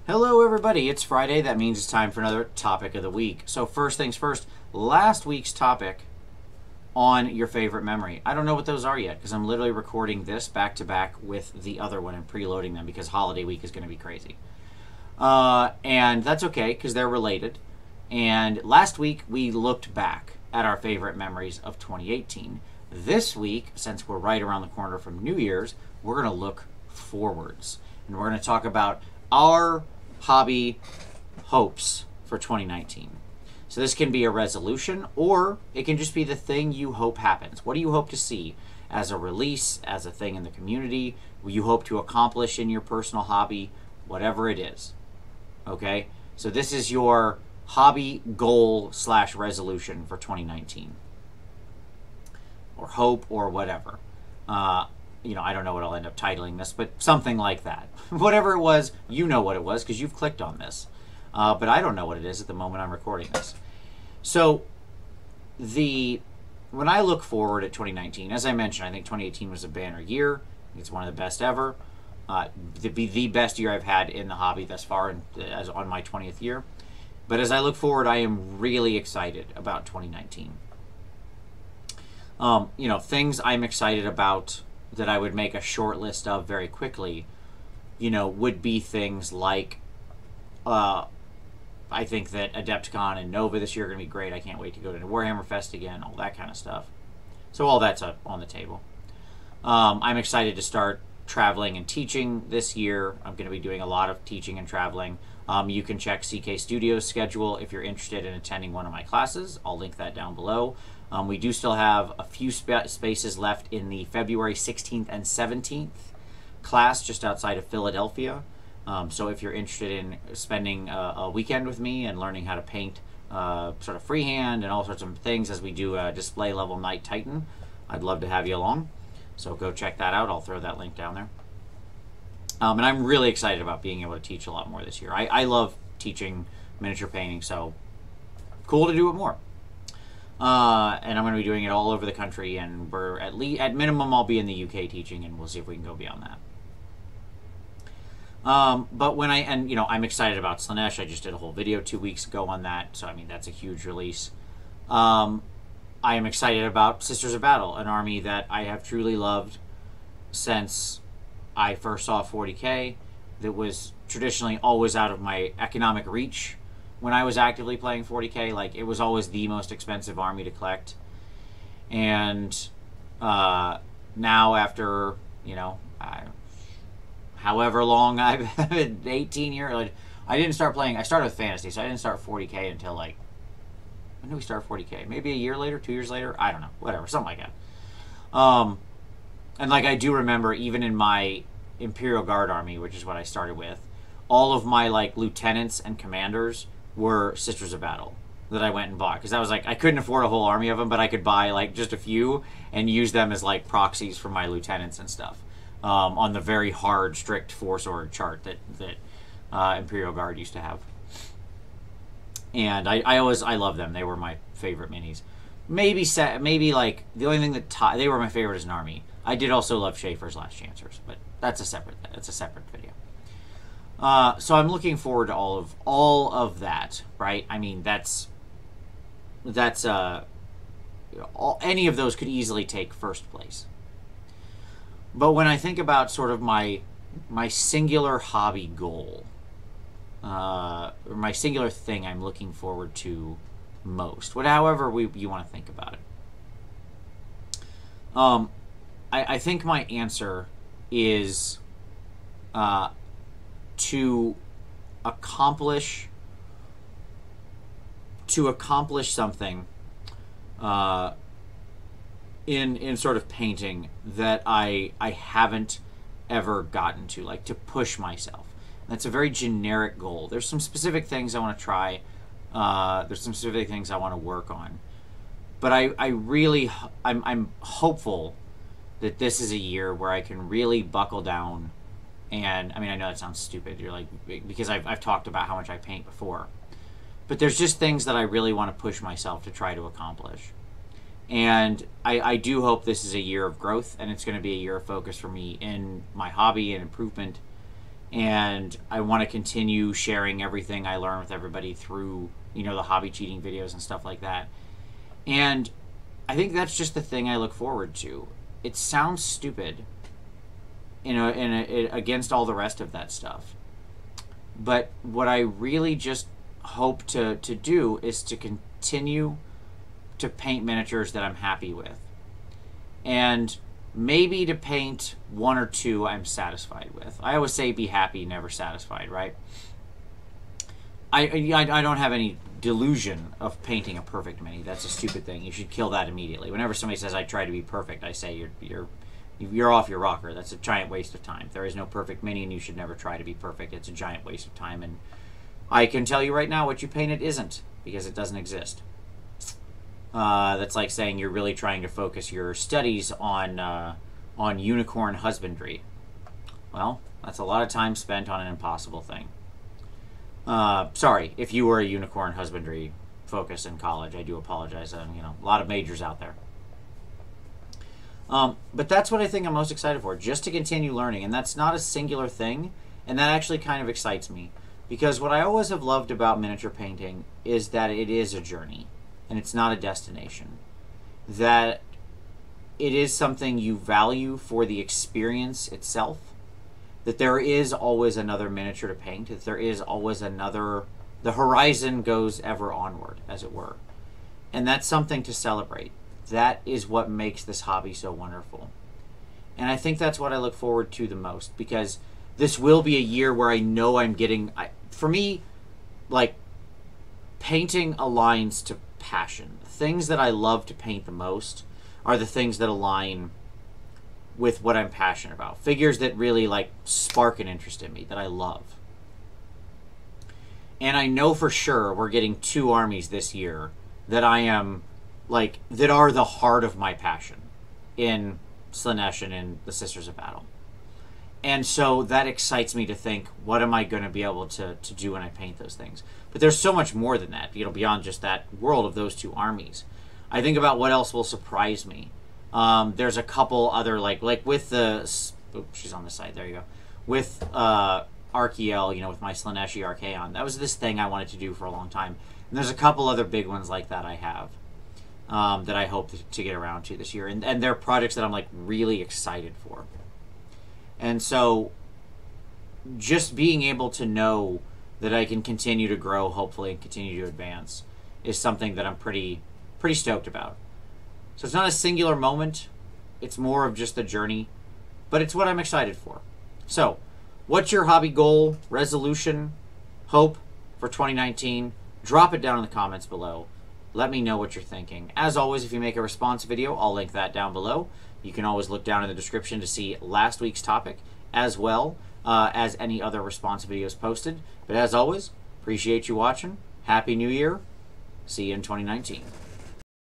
Hello everybody, it's Friday. That means it's time for another topic of the week. So first things first, last week's topic on your favorite memory. I don't know what those are yet because I'm literally recording this back to back with the other one and preloading them because holiday week is going to be crazy. And that's okay because they're related. And last week we looked back at our favorite memories of 2018. This week, since we're right around the corner from New Year's, we're going to look forwards. And we're going to talk about our hobby hopes for 2019. So this can be a resolution, or it can just be the thing you hope happens. What do you hope to see as a release, as a thing in the community? What you hope to accomplish in your personal hobby, whatever it is. Okay? So this is your hobby goal / resolution for 2019. Or hope, or whatever. I don't know what I'll end up titling this, but something like that. Whatever it was, you know what it was because you've clicked on this. But I don't know what it is at the moment I'm recording this. So, when I look forward at 2019, as I mentioned, I think 2018 was a banner year. It's one of the best ever. The best year I've had in the hobby thus far, as on my 20th year. But as I look forward, I am really excited about 2019. Things I'm excited about that I would make a short list of very quickly, would be things like, I think that Adepticon and Nova this year are going to be great. I can't wait to go to Warhammer Fest again, all that kind of stuff. So all that's on the table. I'm excited to start traveling and teaching this year. I'm going to be doing a lot of teaching and traveling. You can check CK Studios' schedule if you're interested in attending one of my classes. I'll link that down below. We do still have a few spaces left in the February 16th and 17th class just outside of Philadelphia. So if you're interested in spending a weekend with me and learning how to paint sort of freehand and all sorts of things as we do a display level Knight Titan, I'd love to have you along. So go check that out. I'll throw that link down there. And I'm really excited about being able to teach a lot more this year. I love teaching miniature painting, so cool to do it more. And I'm going to be doing it all over the country, and we're at minimum I'll be in the UK teaching, and we'll see if we can go beyond that. But I'm excited about Slaanesh. I just did a whole video 2 weeks ago on that, so I mean that's a huge release. I am excited about Sisters of Battle, an army that I have truly loved since I first saw 40K. That was traditionally always out of my economic reach. When I was actively playing 40K, like, it was always the most expensive army to collect. And now after, however long I've been 18 years, I started with Fantasy, so I didn't start 40K until, when did we start 40K? Maybe a year later, 2 years later? I don't know, whatever, something like that. And, I do remember, even in my Imperial Guard army, which is what I started with, all of my, lieutenants and commanders were Sisters of Battle that I went and bought, because I was I couldn't afford a whole army of them, but I could buy just a few and use them as proxies for my lieutenants and stuff on the very hard, strict 4-sword chart that Imperial Guard used to have. And I love them. They were my favorite minis. Maybe the only thing that they were my favorite as an army. I did also love Schaefer's Last Chancers, but that's a separate video. So I'm looking forward to all of that, right? I mean, any of those could easily take first place. But when I think about sort of my singular hobby goal, or my singular thing I'm looking forward to most, however you want to think about it, I think my answer is to accomplish something in sort of painting that I haven't ever gotten to, to push myself. That's a very generic goal. There's some specific things I want to try. There's some specific things I want to work on. But I'm hopeful that this is a year where I can really buckle down. And I mean, I know that sounds stupid. You're because I've talked about how much I paint before, but there's just things that I really want to push myself to try to accomplish. And I do hope this is a year of growth, and it's going to be a year of focus for me in my hobby and improvement. and I want to continue sharing everything I learn with everybody through, the hobby cheating videos and stuff like that. And I think that's just the thing I look forward to. It sounds stupid, against all the rest of that stuff. But what I really just hope to do is to continue to paint miniatures that I'm happy with. And maybe to paint one or two I'm satisfied with. I always say be happy, never satisfied, right? I don't have any delusion of painting a perfect mini. That's a stupid thing. You should kill that immediately. Whenever somebody says I try to be perfect, I say you're off your rocker. That's a giant waste of time. There is no perfect mini, and you should never try to be perfect. It's a giant waste of time, and I can tell you right now what you painted isn't, because it doesn't exist. That's like saying you're really trying to focus your studies on unicorn husbandry. Well, that's a lot of time spent on an impossible thing. Sorry, if you were a unicorn husbandry focus in college, I do apologize. A lot of majors out there. But that's what I think I'm most excited for, just to continue learning. And that's not a singular thing, and that actually kind of excites me. Because what I always have loved about miniature painting is that it is a journey, and it's not a destination. That it is something you value for the experience itself. That there is always another miniature to paint. That there is always another... The horizon goes ever onward, as it were. And that's something to celebrate. That is what makes this hobby so wonderful. And I think that's what I look forward to the most, because this will be a year where I know I'm getting... for me, like, painting aligns to passion. The things that I love to paint the most are the things that align with what I'm passionate about. Figures that really, like, spark an interest in me, that I love. And I know for sure we're getting 2 armies this year that I am... like, that are the heart of my passion in Slaanesh and in the Sisters of Battle. And so that excites me to think, what am I going to be able to do when I paint those things? But there's so much more than that, beyond just that world of those 2 armies. I think about what else will surprise me. There's a couple other, like with the... Oh, she's on the side, there you go. With Archaeal, with my Slaaneshi Archaeon. That was this thing I wanted to do for a long time. And there's a couple other big ones like that I have. That I hope to get around to this year. And they're projects that I'm, like, really excited for. And so, just being able to know that I can continue to grow, hopefully, and continue to advance is something that I'm pretty stoked about. So it's not a singular moment. It's more of just the journey. But it's what I'm excited for. So, what's your hobby goal, resolution, hope for 2019? Drop it down in the comments below. Let me know what you're thinking. As always, if you make a response video, I'll link that down below. You can always look down in the description to see last week's topic, as well as any other response videos posted. But as always, appreciate you watching. Happy New Year. See you in 2019.